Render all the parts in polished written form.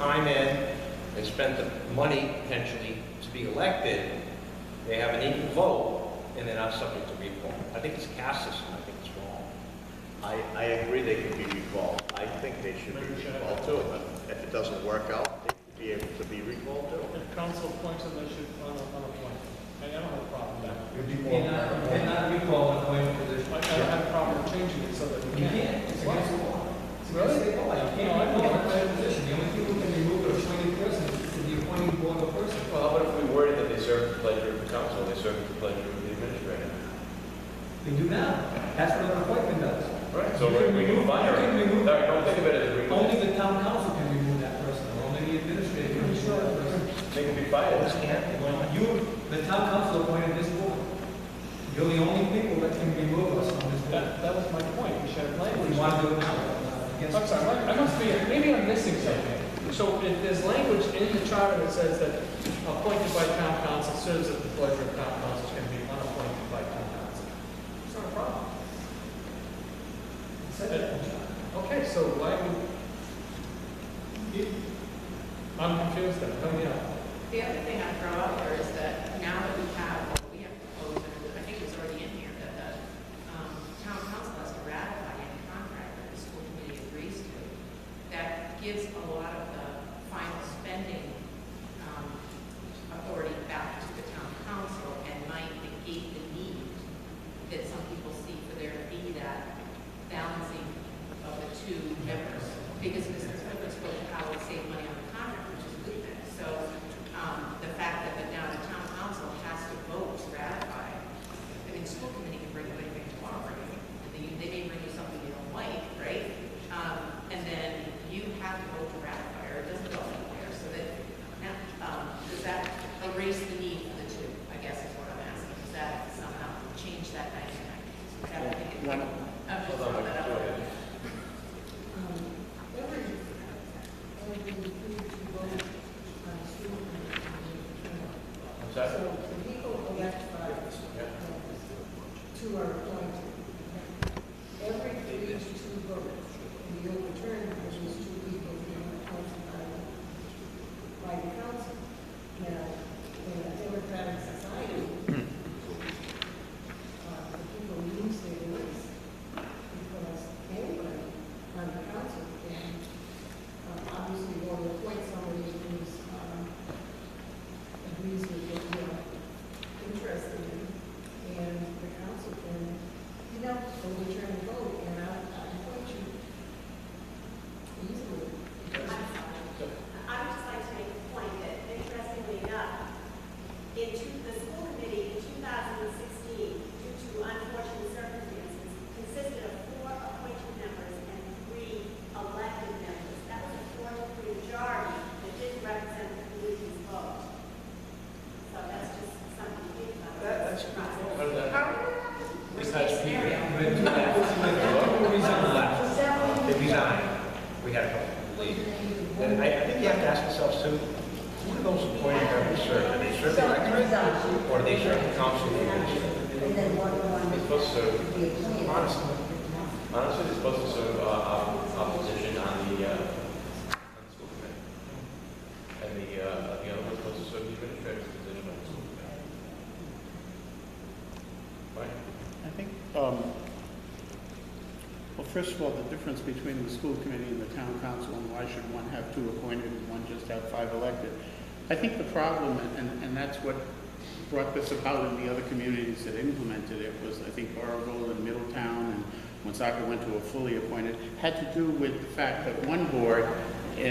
time in, they spent the money potentially to be elected, they have an equal vote, and they're not subject to recall. I think it's a caste system, I think it's wrong. I agree they can be recalled. I think they should be recalled too, but if it doesn't work out, they should be able to be recalled too. If council appoints them, they should unappoint. I don't have a problem with that. Cannot recall an appointed position. I don't have a problem with changing it so that we You can. can't, it's against the law. It's Really? against the law, you can't recall an appointed position. The only people who can remove an appointed person is the appointing board of person. Well, how about if we worded that they serve the pleasure of the council, they serve the pleasure of the administrator? They do now, that's what an appointment does. Right, so You can we can remove- fire you can them. remove- No, don't think of it as a removal. Only the town council can remove that person, or only the administrator can remove that person. They can be fired. Well, the town council appointed this board. You're the only people that can remove us from this board. That was my point. We should have If language. you want to do it now, I'm sorry, I must be, maybe I'm missing something. So if there's language in the charter that says that appointed by town council serves at the pleasure of town council can be unappointed by town council. It's not a problem. Okay, so why would, I'm confused then, tell me out. The other thing I throw out there is that now that we have proposed, and I think it was already in here, that the town council has to ratify any contract that the school committee agrees to. That gives a lot of the final spending authority back to the town council and might negate the need that some people see for there to be that balancing of the two members. Because Mr. Smithfield spoke to how we save money on the contract, which is a good thing. So the fact that now the town council has to vote to ratify, I mean, school committee can bring you anything tomorrow, right? They may bring you something you don't like, right? And then you have to vote to ratify, or it doesn't go anywhere. So that does that erase the need for the two? I guess is what I'm asking. Does that somehow change that dynamic? Is that I'm just throwing that out there. What's that? So the people elect two are appointed. Every each two votes, and you overturn those two people being appointed by the council. Now, in a democratic society, the people lose their voice because anybody on the council can obviously want to appoint somebody who's agrees with what you're interested in, and the council can, overturn the vote, and I appoint you easily. I'm sorry. I would just like to make a point that, interestingly enough, the school committee in 2016, due to unfortunate circumstances, consisted of 4 appointed members and 3 elected members. That was a 4-3 majority that didn't represent the community's vote. So that's just something to think about. That's a good point. What is that? Besides people, scenario. they resigned. We had a couple leave. And I think you have to ask yourselves too, who do those appointed members serve? Do they serve the electorate or do they serve the council? And then one They're supposed to serve, Honestly. honestly, they're supposed to serve opposition on the school committee. And the other one's supposed to serve the administrator's position on the school committee. Right? I think, well, first of all, the difference between the school committee and the town council, and why should one have 2 appointed and one just have 5 elected? I think the problem, and that's what brought this about in the other communities that implemented it, was I think Oroville and Middletown and Woonsocket went to a fully appointed, had to do with the fact that one board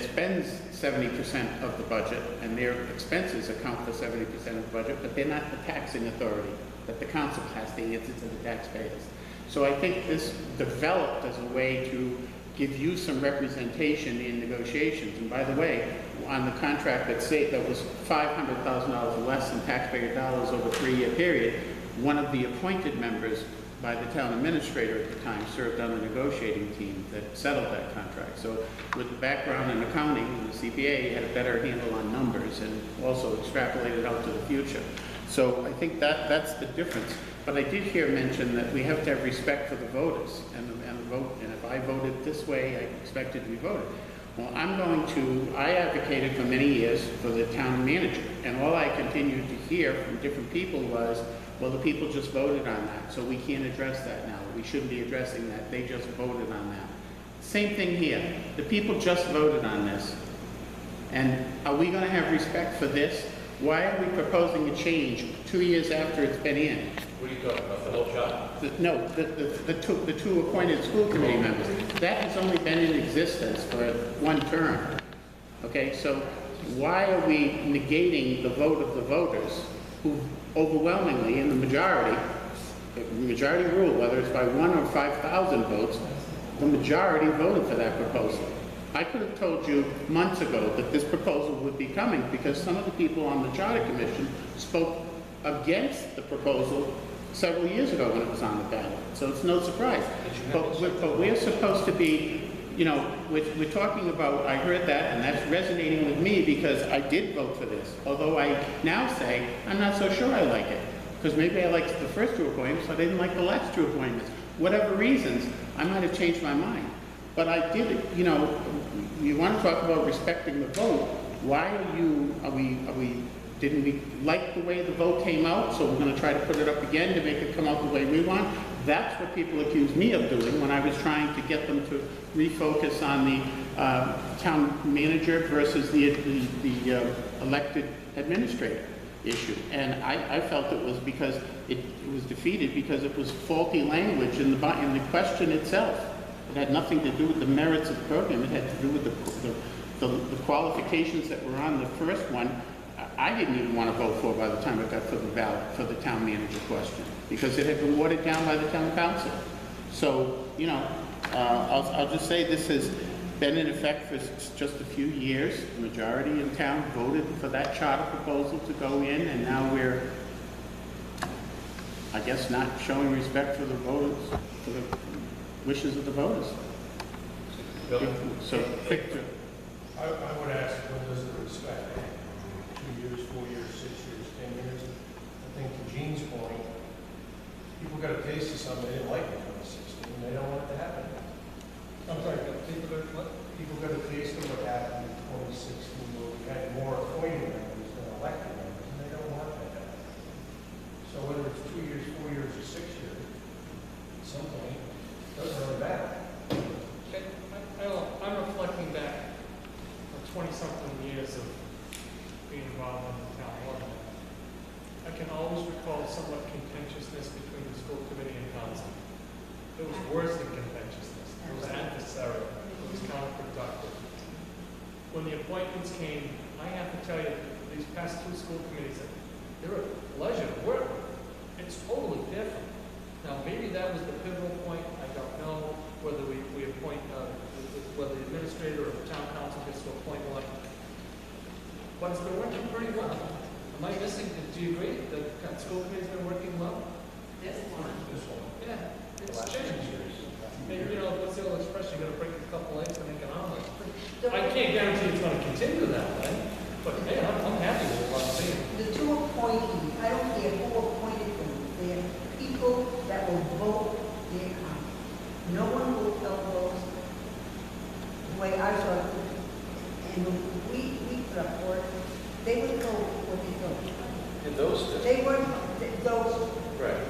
spends 70% of the budget, and their expenses account for 70% of the budget, but they're not the taxing authority that the council has to answer to the taxpayers. So I think this developed as a way to give you some representation in negotiations. And by the way, on the contract that was $500,000 less in taxpayer dollars over a 3-year period, one of the appointed members by the town administrator at the time served on a negotiating team that settled that contract. So with the background in accounting and the CPA, he had a better handle on numbers and also extrapolated out to the future. So I think that's the difference. But I did hear mention that we have to have respect for the voters and the vote. And if I voted this way, I expected to be voted. Well, I advocated for many years for the town manager, and all I continued to hear from different people was, well, the people just voted on that, so we can't address that now. We shouldn't be addressing that. They just voted on that. Same thing here. The people just voted on this. And are we going to have respect for this? Why are we proposing a change 2 years after it's been in? What are you talking about, the whole job? No, the two appointed school committee members. That has only been in existence for one term. Okay, so why are we negating the vote of the voters who overwhelmingly, in the majority rule, whether it's by 1 or 5,000 votes, the majority voted for that proposal? I could have told you months ago that this proposal would be coming because some of the people on the Charter Commission spoke against the proposal several years ago when it was on the ballot. So it's no surprise. But we're supposed to be, you know, we're talking about, I heard that, and that's resonating with me because I did vote for this. Although I now say, I'm not so sure I like it. Because maybe I liked the first two appointments, but I didn't like the last two appointments. Whatever reasons, I might have changed my mind. But I did, you know, you want to talk about respecting the vote. Why didn't we like the way the vote came out, so we're going to try to put it up again to make it come out the way we want? That's what people accused me of doing when I was trying to get them to refocus on the town manager versus the elected administrator issue. And I felt it was because it was defeated because it was faulty language in the question itself. It had nothing to do with the merits of the program. It had to do with the qualifications that were on the first one. I didn't even want to vote for by the time it got for the ballot for the town manager question because it had been watered down by the town council. So, you know, I'll just say this has been in effect for just a few years. The majority in town voted for that charter proposal to go in, and now we're, I guess, not showing respect for the voters, for the wishes of the voters. So, Victor. I would ask, what does the respect? 2 years, 4 years, 6 years, 10 years? I think to Gene's point, people got a taste of something they didn't like in 2016, and they don't want it to happen. I'm sorry, what? People got a taste of what happened in 2016, where we had more appointed members than elected members, and they don't want that to happen. So whether it's 2 years, 4 years, or 6 years, at some point, it doesn't really matter. I'm reflecting back on 20-something years of being involved in the town government. I can always recall somewhat contentiousness between the school committee and council. It was worse than contentiousness. It was adversarial. It was counterproductive. When the appointments came, I have to tell you, these past two school committees, they're a pleasure to work with. It's totally different. Now, maybe that was the pivotal point. I don't know whether we appoint, whether the administrator or the town council gets to appoint one. But it's been working pretty well. Am I missing, do you agree that the school committee's been working well? This one. Yeah, it's changed. And you know, what's the old expression, you're gonna break a couple eggs to make an omelet. I can't guarantee it's gonna continue that way, but hey, I'm happy with what I'm seeing. The two appointees, I don't care who appointed them, they're people that will vote their count. No one will tell those, the way I saw it, and when we put up for it, they would go what they go. And those two. They were, those, Right.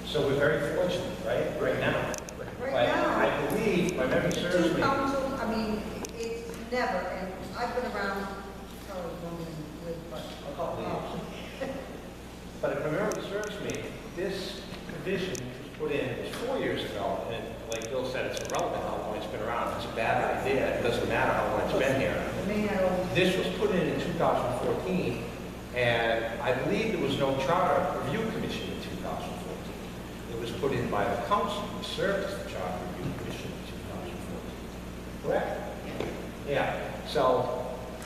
So we're very fortunate, right? Right now. Right But now. I believe, my memory serves two me. councils, I mean, it's never, and I've been around, Charles Bowman, but, But if my memory serves me, this provision was put in, it was 4 years ago, and like Bill said, it's irrelevant how long it's been around. It's a bad idea. It doesn't matter how long it's been here. it may not always. This was put in 2014, and I believe there was no charter review commission in 2014. It was put in by the council, who served as the charter review commission in 2014. Correct? Yeah. So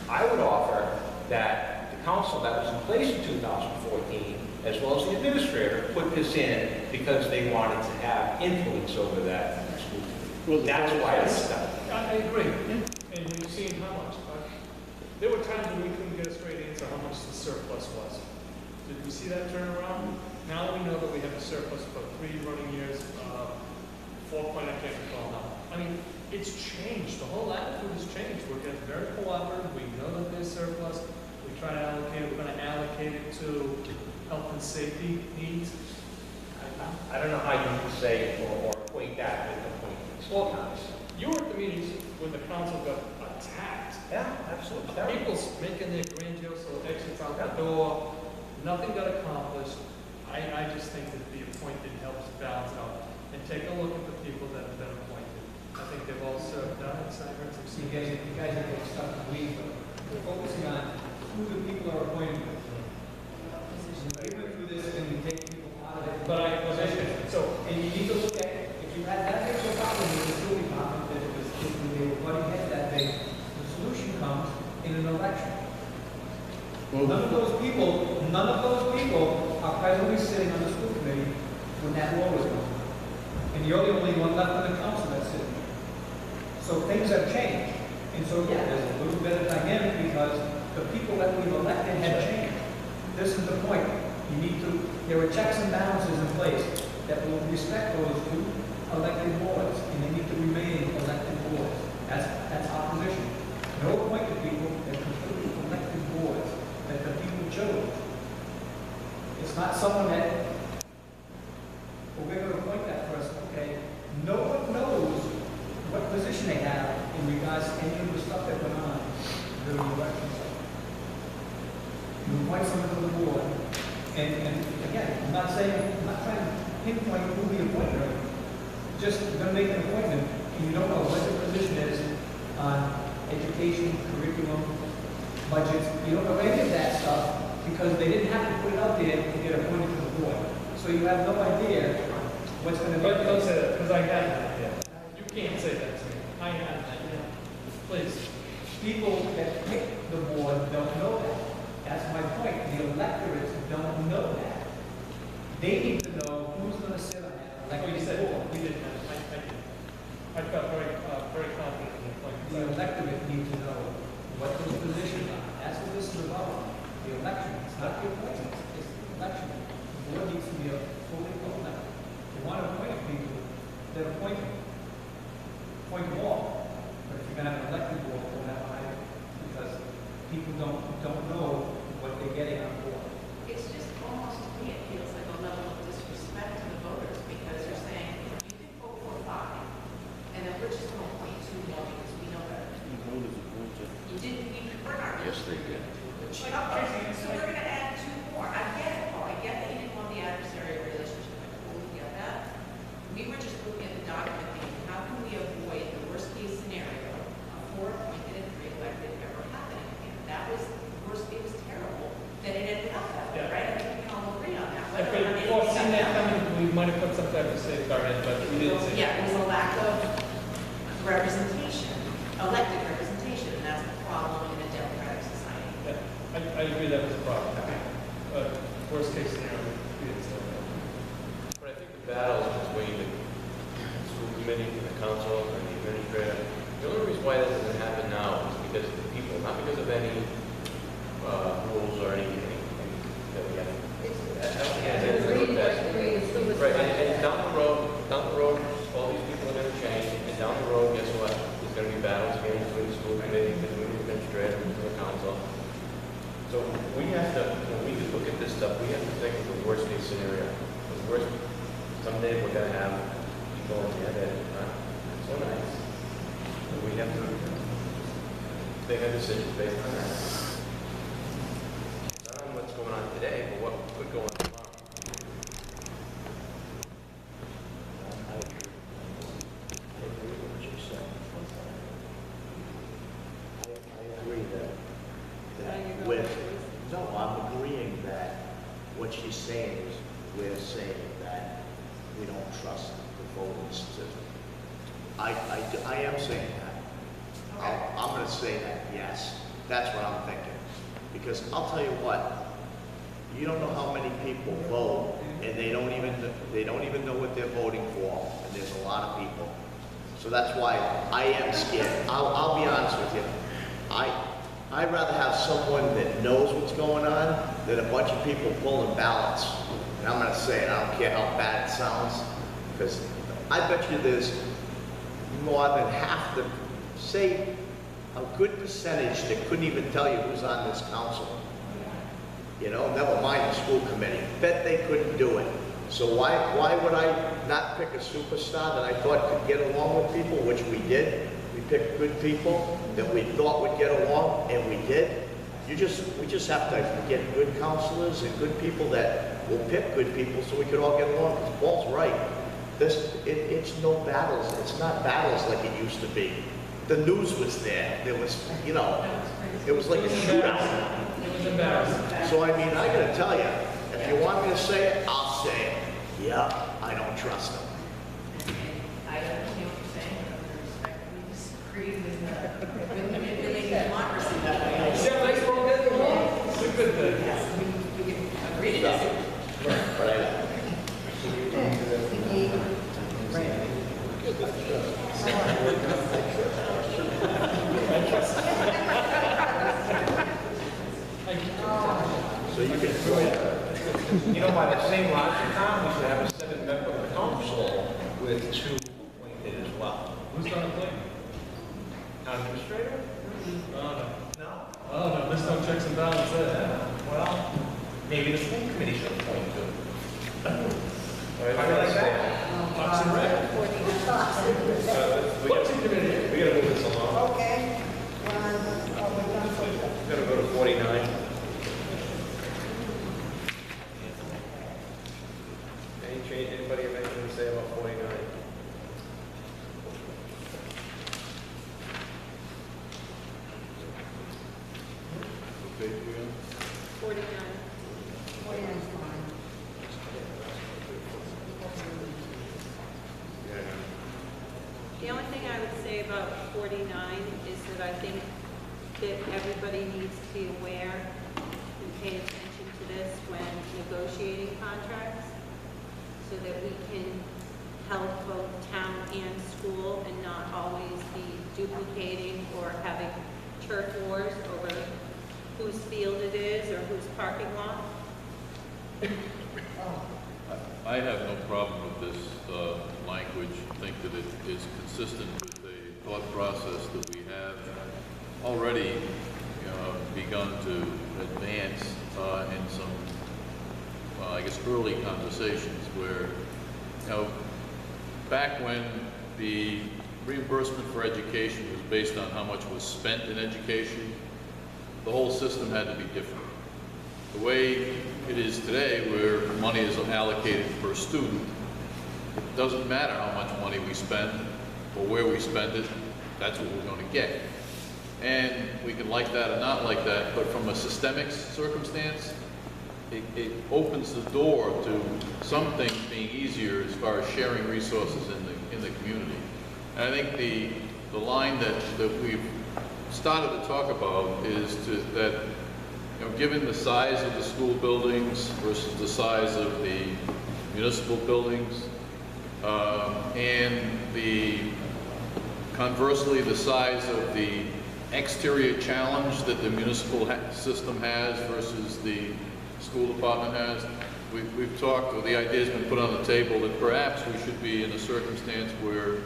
I would offer that the council that was in place in 2014, as well as the administrator, put this in because they wanted to have influence over that school committee. That's why it's done. I agree, and we've seen how much. There were times when we couldn't get a straight answer how much the surplus was. Did we see that turnaround? Now we know that we have a surplus for 3 running years, 4 point, I can't recall now. I mean, it's changed, the whole attitude has changed. We're getting very cooperative, we know that there's surplus, we try to allocate, we're gonna allocate it to health and safety needs. I don't know how you can say or equate that with appointments. Well, you were at the meetings when the council got attacked. Yeah, absolutely. Terrible. People's making their grandiose little exits out the door, nothing got accomplished. I just think that the appointed helps balance out. And take a look at the people that have been appointed. I think they've all served on it, so I heard some. You guys are getting stuck in the weeds, but we're focusing on who the people are appointed with. We went through this and we take people out of it. But so, And you need to look at, if you had that big of a problem with the school department, that it was, if they were butting heads that big, the solution comes in an election. None of those people are presently sitting on the school committee when that law was going. And you're the only one left on the council that's sitting there. So things have changed. And so, yeah, there's a little bit of dynamic because the people that we've elected have changed. This is the point. You need to, there are checks and balances in place that will respect those two elected boards, and they need to remain elected boards. That's our position. No appointed people, they're completely elected boards that the people chose. It's not someone that, well, we're going to appoint that person, okay? No one knows what position they have in regards to any of the stuff that went on during the election cycle. You appoint someone to the board, and again, I'm not trying to pinpoint who we appoint, or just going to make an appointment, and you don't know what the position is on education, curriculum, budgets. You don't know any of that stuff because they didn't have to put it out there to get appointed to the board. So you have no idea what's going to be. don't say that, because I had that, yeah. You can't say that to me. I had that, yeah. Please. People that pick the board don't know that. That's my point. The electorates don't know that. They need to know who's going to sit on that Like you elected said, board. we did that. I felt very confident in the appointment. The electorate need to know what those positions are. That's what this is about. The election, it's not the appointment, it's the election. The board needs to be a fully elected. You want to appoint people, then appoint them. Appoint them all. But if you're going to have an elected board, don't have either, because people don't know what they're getting on board. It's just almost, to me, it feels like a level of disrespect to the voters because you're saying, you can vote for 5, and then we're just going to appoint 2 more because we know better. You didn't even bring our. Yes, they did. So we're going to add 2 more. I get it, Paul. I get that you didn't want the adversarial relationship. I totally get that. We were just looking at the document thinking, how can we avoid the worst case scenario of 4 appointed and 3 elected ever happening again? That was the worst. It was terrible that it ended up that way, Yeah. right? I think we can all agree on that. If Whether or not we it foreseen was that coming, we might have put some type of safeguard in, but we didn't say. Yeah, it was a lack of representation, elected representation, and that's the problem in a democratic society. Yeah, I agree that was a problem. Worst case scenario, we didn't say that. But I think the battle is between the school committee and the council and the administrator. The only reason why that doesn't happen now is because of the people, not because of any rules or anything that we have. I don't think it has anything to do with that. Right, and down the road, all these people are gonna change, and down the road, guess what? There's gonna be battles again between the school committee, between the administrator, and the council. So we have to, when we look at this stuff, we have to think of the worst case scenario. The worst, someday we're gonna have people in the end so nice. But we have to make our decisions based on that. Not on what's going on today, but what could go on tomorrow. I agree with what you said. I agree that no, I'm agreeing that what she's saying is, we're saying that we don't trust the voting system. I am saying that. I'm gonna say that, yes. That's what I'm thinking. Because I'll tell you what, you don't know how many people vote, and they don't even know what they're voting for, and there's a lot of people. So that's why I am scared. I'll be honest with you. I'd rather have someone that knows what's going on than a bunch of people pulling ballots. And I'm gonna say it, I don't care how bad it sounds, because I bet you there's more than half the, say, a good percentage that couldn't even tell you who's on this council. You know, never mind the school committee. Bet they couldn't do it. So why would I not pick a superstar that I thought could get along with people, which we did? We picked good people that we thought would get along, and we did. We just have to get good counselors and good people that will pick good people so we could all get along. Because Paul's right. It's no battles. It's not battles like it used to be. The news was there. There was, you know, it was like a shootout. It was embarrassing. So, I mean, I gotta tell you, if you want me to say it, I'll say it. Yeah, I don't trust them. And I understand what you're saying, but I respectfully disagree with manipulating democracy that way. See how nice we're all getting along? It's a good thing. Yes, we can agree to disagree. But I, so you can throw it. You know, by the same logic, Tom, we should have a 7-member council with 2 appointed as well. Who's going to play? Town administrator? Oh, no. No. Oh, no, there's no checks and balances there. Well, maybe the school committee should appoint 2. All right, How do you like that? Fox and Red. What's the committee? We gotta move this along. Okay, we're done for the. We gotta go to 49. Anybody have anything to say about 49? Okay, we on? 49. 49 is fine. Yeah. The only thing I would say about 49 is that I think that everybody needs to be aware and pay attention to this when negotiating contracts, so that we can help both town and school and not always be duplicating or having turf wars over whose field it is or whose parking lot. I have no problem with this language. I think that it is consistent with the thought process that we have already begun to advance in some, I guess, early conversations where, back when the reimbursement for education was based on how much was spent in education, the whole system had to be different. The way it is today, where money is allocated per student, it doesn't matter how much money we spend or where we spend it, that's what we're going to get. And we can like that or not like that, but from a systemic circumstance, it opens the door to some things being easier as far as sharing resources in the community. And I think the line that we've started to talk about is that given the size of the school buildings versus the size of the municipal buildings, and conversely the size of the exterior challenge that the municipal system has versus the school department has, we've talked, or the idea's been put on the table that perhaps we should be in a circumstance where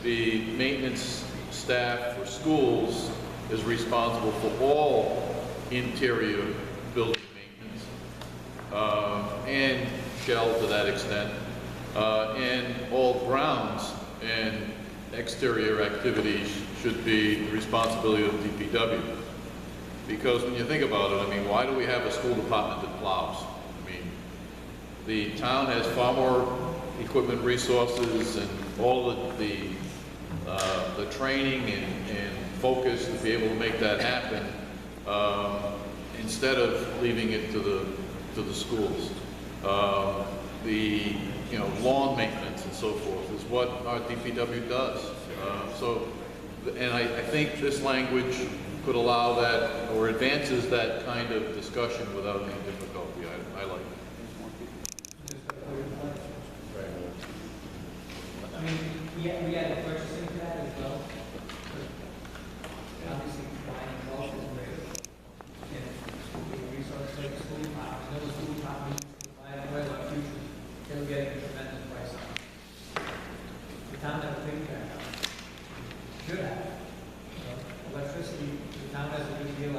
the maintenance staff for schools is responsible for all interior building maintenance, and shell to that extent, and all grounds and exterior activities should be the responsibility of DPW. Because when you think about it, I mean, why do we have a school department that plows? I mean, the town has far more equipment resources and all the training and focus to be able to make that happen, instead of leaving it to the schools. The lawn maintenance and so forth is what our DPW does. And I think this language could allow that, or advances that kind of discussion without any difficulty. I like it. I mean, we had a purchasing for that as well. Obviously, buying bulk is great. And school resources, like school department, no school department, buy it, well, future, they'll get a tremendous price on it. The town never paid that. town has a big deal